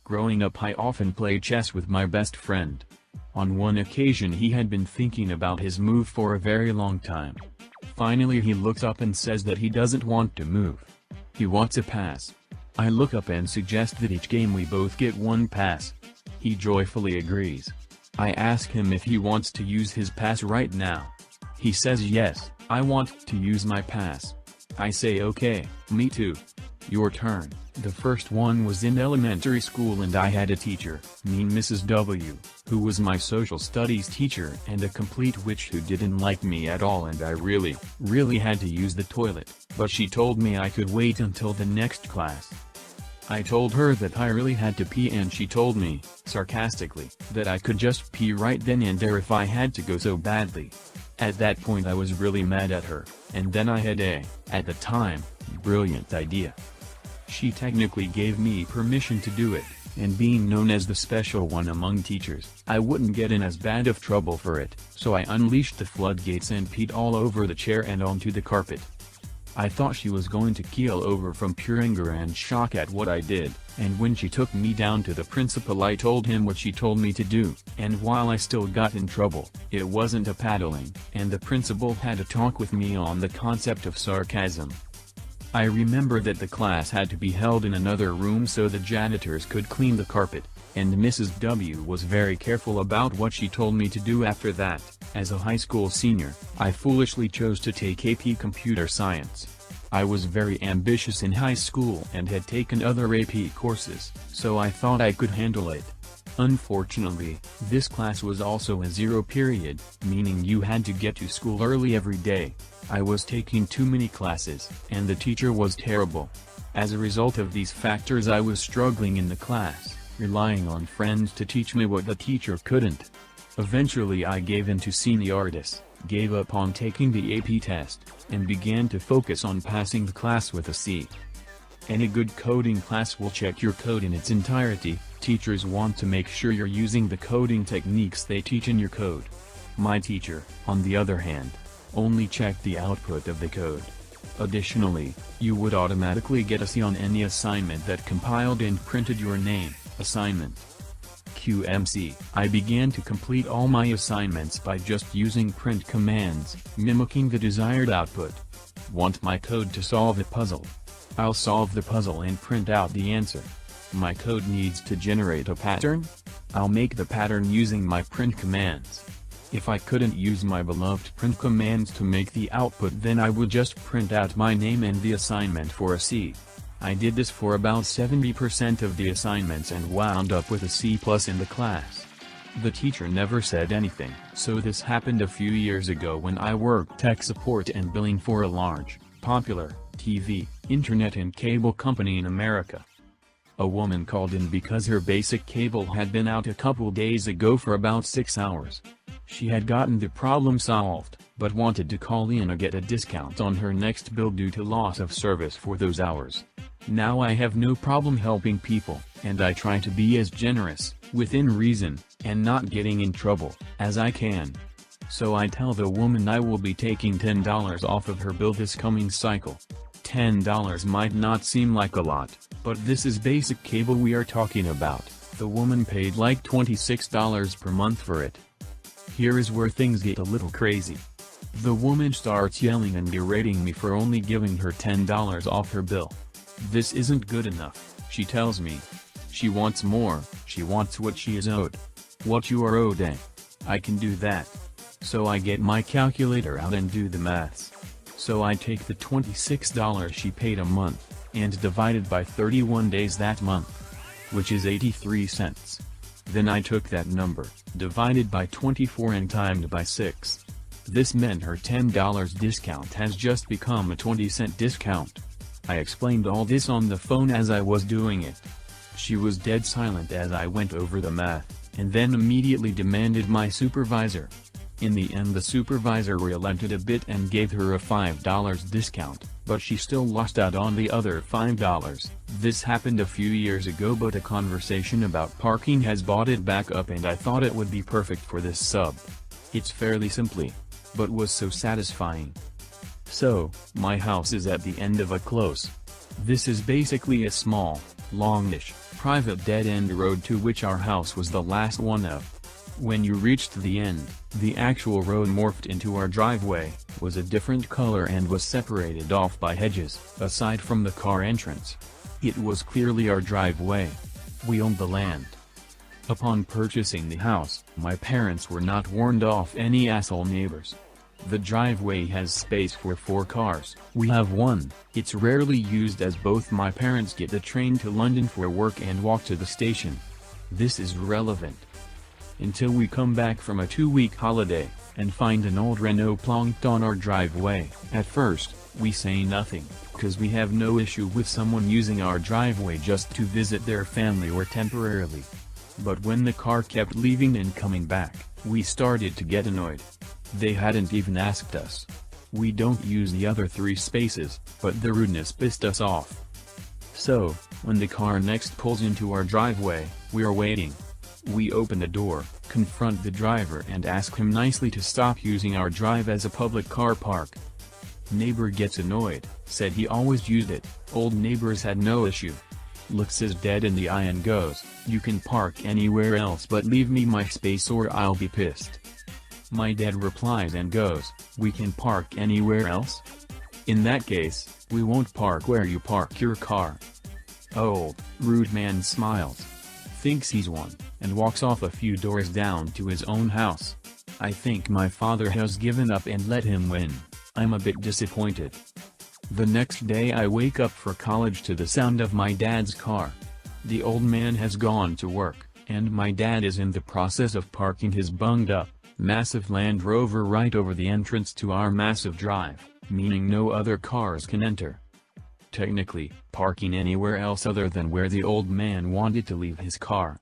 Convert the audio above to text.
Growing up I often played chess with my best friend. On one occasion he had been thinking about his move for a very long time. Finally he looks up and says that he doesn't want to move. He wants a pass. I look up and suggest that each game we both get one pass. He joyfully agrees. I ask him if he wants to use his pass right now. He says yes, I want to use my pass. I say okay, me too. Your turn. The first one was in elementary school and I had a teacher, mean Mrs. W, who was my social studies teacher and a complete witch who didn't like me at all, and I really had to use the toilet, but she told me I could wait until the next class. I told her that I really had to pee and she told me, sarcastically, that I could just pee right then and there if I had to go so badly. At that point I was really mad at her, and then I had at the time, brilliant idea. She technically gave me permission to do it, and being known as the special one among teachers, I wouldn't get in as bad of trouble for it, so I unleashed the floodgates and peed all over the chair and onto the carpet. I thought she was going to keel over from pure anger and shock at what I did, and when she took me down to the principal I told him what she told me to do, and while I still got in trouble, it wasn't a paddling, and the principal had a talk with me on the concept of sarcasm. I remember that the class had to be held in another room so the janitors could clean the carpet, and Mrs. W was very careful about what she told me to do after that. As a high school senior, I foolishly chose to take AP Computer Science. I was very ambitious in high school and had taken other AP courses, so I thought I could handle it. Unfortunately, this class was also a zero period, meaning you had to get to school early every day. I was taking too many classes, and the teacher was terrible. As a result of these factors I was struggling in the class, relying on friends to teach me what the teacher couldn't. Eventually I gave in to senioritis, gave up on taking the AP test, and began to focus on passing the class with a C. Any good coding class will check your code in its entirety. Teachers want to make sure you're using the coding techniques they teach in your code. My teacher, on the other hand, only checked the output of the code. Additionally, you would automatically get a C on any assignment that compiled and printed your name, assignment. QMC. I began to complete all my assignments by just using print commands, mimicking the desired output. Want my code to solve a puzzle? I'll solve the puzzle and print out the answer. My code needs to generate a pattern? I'll make the pattern using my print commands. If I couldn't use my beloved print commands to make the output, then I would just print out my name and the assignment for a C. I did this for about 70% of the assignments and wound up with a C+ in the class. The teacher never said anything. So this happened a few years ago when I worked tech support and billing for a large, popular, TV, internet and cable company in America. A woman called in because her basic cable had been out a couple days ago for about 6 hours. She had gotten the problem solved, but wanted to call in or get a discount on her next bill due to loss of service for those hours. Now I have no problem helping people, and I try to be as generous, within reason, and not getting in trouble, as I can. So I tell the woman I will be taking $10 off of her bill this coming cycle. $10 might not seem like a lot, but this is basic cable we are talking about. The woman paid like $26 per month for it. Here is where things get a little crazy. The woman starts yelling and berating me for only giving her $10 off her bill. This isn't good enough, she tells me. She wants more, she wants what she is owed. What you are owed, eh? I can do that. So I get my calculator out and do the maths. So I take the $26 she paid a month, and divide it by 31 days that month, which is 83 cents. Then I took that number, divided by 24 and timed by 6. This meant her $10 discount has just become a 20-cent discount. I explained all this on the phone as I was doing it. She was dead silent as I went over the math, and then immediately demanded my supervisor. In the end the supervisor relented a bit and gave her a $5 discount, but she still lost out on the other $5. This happened a few years ago, but a conversation about parking has brought it back up and I thought it would be perfect for this sub. It's fairly simply, but was so satisfying. So, my house is at the end of a close. This is basically a small, longish, private dead-end road to which our house was the last one up. When you reached the end, the actual road morphed into our driveway, was a different color and was separated off by hedges, aside from the car entrance. It was clearly our driveway. We owned the land. Upon purchasing the house, my parents were not warned off any asshole neighbors. The driveway has space for 4 cars. We have one. It's rarely used as both my parents get the train to London for work and walk to the station. This is relevant. Until we come back from a 2-week holiday, and find an old Renault plonked on our driveway. At first, we say nothing, cause we have no issue with someone using our driveway just to visit their family or temporarily. But when the car kept leaving and coming back, we started to get annoyed. They hadn't even asked us. We don't use the other 3 spaces, but the rudeness pissed us off. So, when the car next pulls into our driveway, we're waiting. We open the door, confront the driver and ask him nicely to stop using our drive as a public car park. Neighbor gets annoyed, said he always used it, old neighbors had no issue. Looks us dead in the eye and goes, "You can park anywhere else but leave me my space or I'll be pissed." My dad replies and goes, "We can park anywhere else? In that case, we won't park where you park your car." Old, rude man smiles, thinks he's one, and walks off a few doors down to his own house. I think my father has given up and let him win. I'm a bit disappointed. The next day I wake up for college to the sound of my dad's car. The old man has gone to work, and my dad is in the process of parking his bunged up, massive Land Rover right over the entrance to our massive drive, meaning no other cars can enter. Technically, parking anywhere else other than where the old man wanted to leave his car.